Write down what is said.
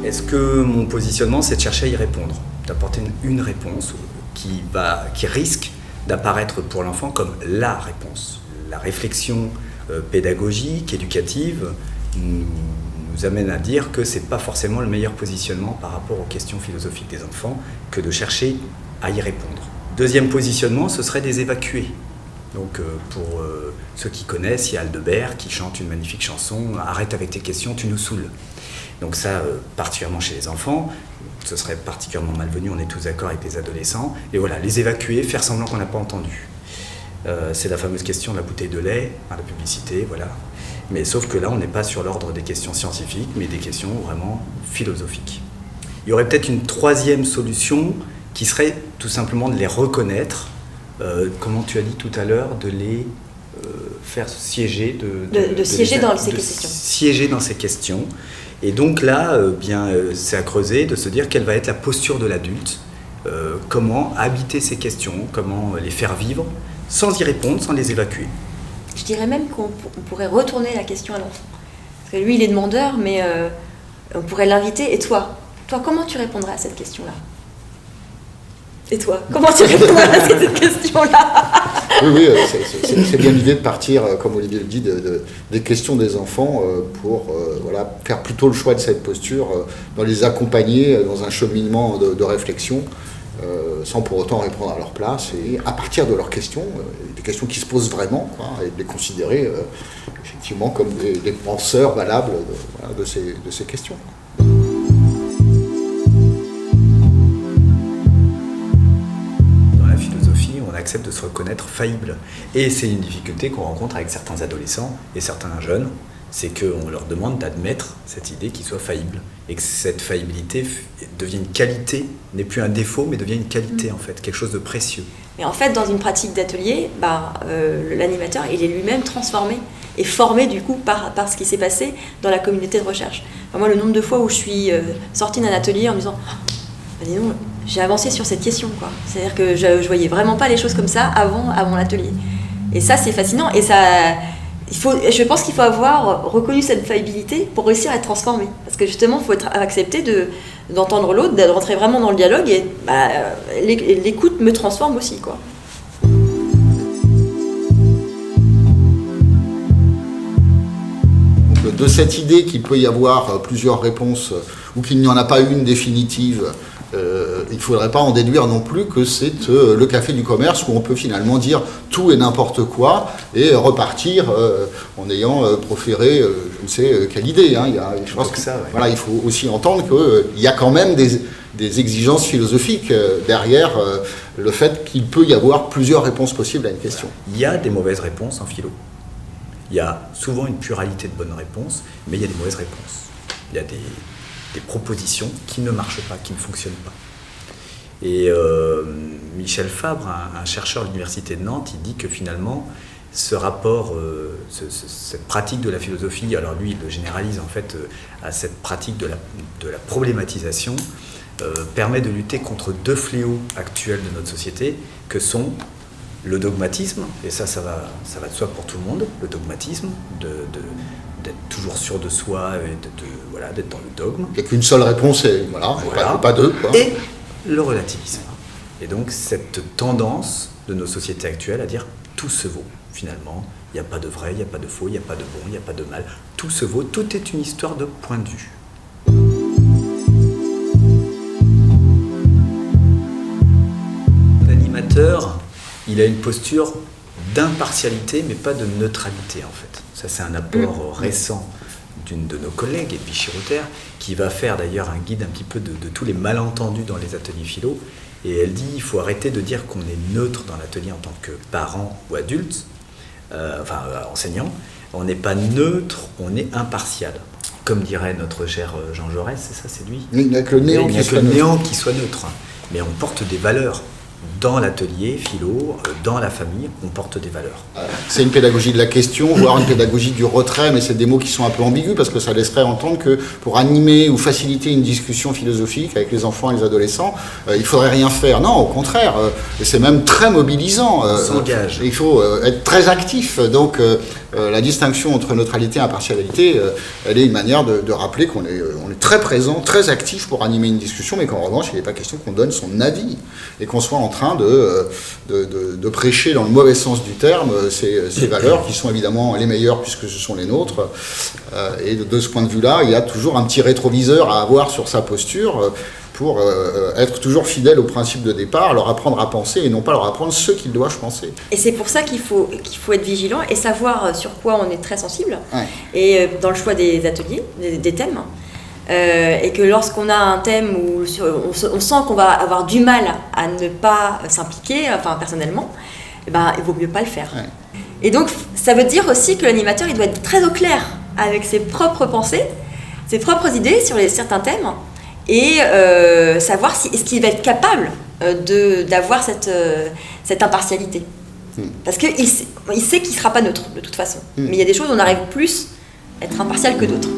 Est-ce que mon positionnement, c'est de chercher à y répondre, d'apporter une réponse qui risque d'apparaître pour l'enfant comme la réponse. La réflexion pédagogique, éducative, nous amène à dire que ce n'est pas forcément le meilleur positionnement par rapport aux questions philosophiques des enfants que de chercher à y répondre. Deuxième positionnement, ce serait des évacués. Donc pour ceux qui connaissent, il y a Aldebert qui chante une magnifique chanson « Arrête avec tes questions, tu nous saoules ». Donc ça, particulièrement chez les enfants, ce serait particulièrement malvenu, on est tous d'accord avec les adolescents. Et voilà, les évacuer, faire semblant qu'on n'a pas entendu. C'est la fameuse question de la bouteille de lait, la publicité, voilà. Mais sauf que là, on n'est pas sur l'ordre des questions scientifiques, mais des questions vraiment philosophiques. Il y aurait peut-être une troisième solution qui serait tout simplement de les reconnaître, comment tu as dit tout à l'heure, de les faire siéger, siéger dans ces questions. Siéger dans ces questions. Et donc là, c'est à creuser de se dire quelle va être la posture de l'adulte, comment habiter ces questions, comment les faire vivre, sans y répondre, sans les évacuer. Je dirais même qu'on pourrait retourner la question à l'enfant. Parce que lui, il est demandeur, mais on pourrait l'inviter. Et toi, comment tu répondrais à cette question-là ? Et toi, comment tu répondrais à cette question-là ? Oui, c'est bien l'idée de partir, comme Olivier le dit, des questions des enfants pour faire plutôt le choix de cette posture, dans les accompagner dans un cheminement de réflexion, sans pour autant répondre à leur place, et à partir de leurs questions, des questions qui se posent vraiment, et de les considérer effectivement comme des penseurs valables de ces questions. Accepte de se reconnaître faillible. Et c'est une difficulté qu'on rencontre avec certains adolescents et certains jeunes, c'est qu'on leur demande d'admettre cette idée qu'ils soient faillibles, et que cette faillibilité devient une qualité, n'est plus un défaut, mais devient une qualité en fait, quelque chose de précieux. Mais en fait, dans une pratique d'atelier, l'animateur, il est lui-même transformé et formé du coup par ce qui s'est passé dans la communauté de recherche. Enfin, moi, le nombre de fois où je suis sortie d'un atelier en me disant dis donc, j'ai avancé sur cette question, quoi. C'est-à-dire que je voyais vraiment pas les choses comme ça avant l'atelier. Et ça, c'est fascinant. Et je pense qu'il faut avoir reconnu cette faillibilité pour réussir à être transformé. Parce que justement, il faut accepter d'entendre l'autre, de rentrer vraiment dans le dialogue. Et l'écoute me transforme aussi, quoi. Donc, de cette idée qu'il peut y avoir plusieurs réponses ou qu'il n'y en a pas une définitive, il ne faudrait pas en déduire non plus que c'est le café du commerce où on peut finalement dire tout et n'importe quoi et repartir en ayant proféré je ne sais quelle idée. Je pense que ça, ouais. Il faut aussi entendre qu'il y a quand même des exigences philosophiques derrière le fait qu'il peut y avoir plusieurs réponses possibles à une question. Il y a des mauvaises réponses en philo. Il y a souvent une pluralité de bonnes réponses, mais il y a des mauvaises réponses. Il y a des propositions qui ne marchent pas, qui ne fonctionnent pas. Et Michel Fabre, un chercheur à l'université de Nantes, il dit que finalement, ce rapport, cette pratique de la philosophie, alors lui, il le généralise en fait à cette pratique de la problématisation, permet de lutter contre deux fléaux actuels de notre société, que sont le dogmatisme, et ça va de soi pour tout le monde, le dogmatisme, d'être toujours sûr de soi et d'être dans le dogme. Il n'y a qu'une seule réponse, et pas deux. Et le relativisme. Et donc cette tendance de nos sociétés actuelles à dire tout se vaut, finalement. Il n'y a pas de vrai, il n'y a pas de faux, il n'y a pas de bon, il n'y a pas de mal. Tout se vaut, tout est une histoire de point de vue. L'animateur, il a une posture d'impartialité, mais pas de neutralité en fait. Ça, c'est un apport récent d'une de nos collègues, Edwige Chirouter, qui va faire d'ailleurs un guide un petit peu de tous les malentendus dans les ateliers philo. Et elle dit il faut arrêter de dire qu'on est neutre dans l'atelier en tant que parent ou adulte, enseignant. On n'est pas neutre, on est impartial. Comme dirait notre cher Jean Jaurès, c'est ça, c'est lui. Il n'y a que le néant qui soit neutre. Mais on porte des valeurs. dans l'atelier philo, dans la famille, on porte des valeurs. C'est une pédagogie de la question, voire une pédagogie du retrait, mais c'est des mots qui sont un peu ambigus parce que ça laisserait entendre que pour animer ou faciliter une discussion philosophique avec les enfants et les adolescents, il ne faudrait rien faire. Non, au contraire, c'est même très mobilisant. On s'engage. Il faut être très actif. Donc la distinction entre neutralité et impartialité, elle est une manière de rappeler qu'on est très présent, très actif pour animer une discussion, mais qu'en revanche, il n'est pas question qu'on donne son avis et qu'on soit en train de prêcher dans le mauvais sens du terme ces valeurs qui sont évidemment les meilleures puisque ce sont les nôtres. Et de ce point de vue-là, il y a toujours un petit rétroviseur à avoir sur sa posture pour être toujours fidèle au principe de départ, leur apprendre à penser et non pas leur apprendre ce qu'ils doivent penser. Et c'est pour ça qu'il faut être vigilant et savoir sur quoi on est très sensible. Ouais. Et dans le choix des ateliers, des thèmes. Et que lorsqu'on a un thème où on sent qu'on va avoir du mal à ne pas s'impliquer, enfin personnellement, eh ben, il vaut mieux pas le faire. Ouais. Et donc ça veut dire aussi que l'animateur il doit être très au clair avec ses propres pensées, ses propres idées sur certains thèmes et savoir est-ce qu'il va être capable d'avoir cette impartialité. Parce qu'il sait qu'il ne sera pas neutre de toute façon. Mais il y a des choses où on arrive plus à être impartial que d'autres.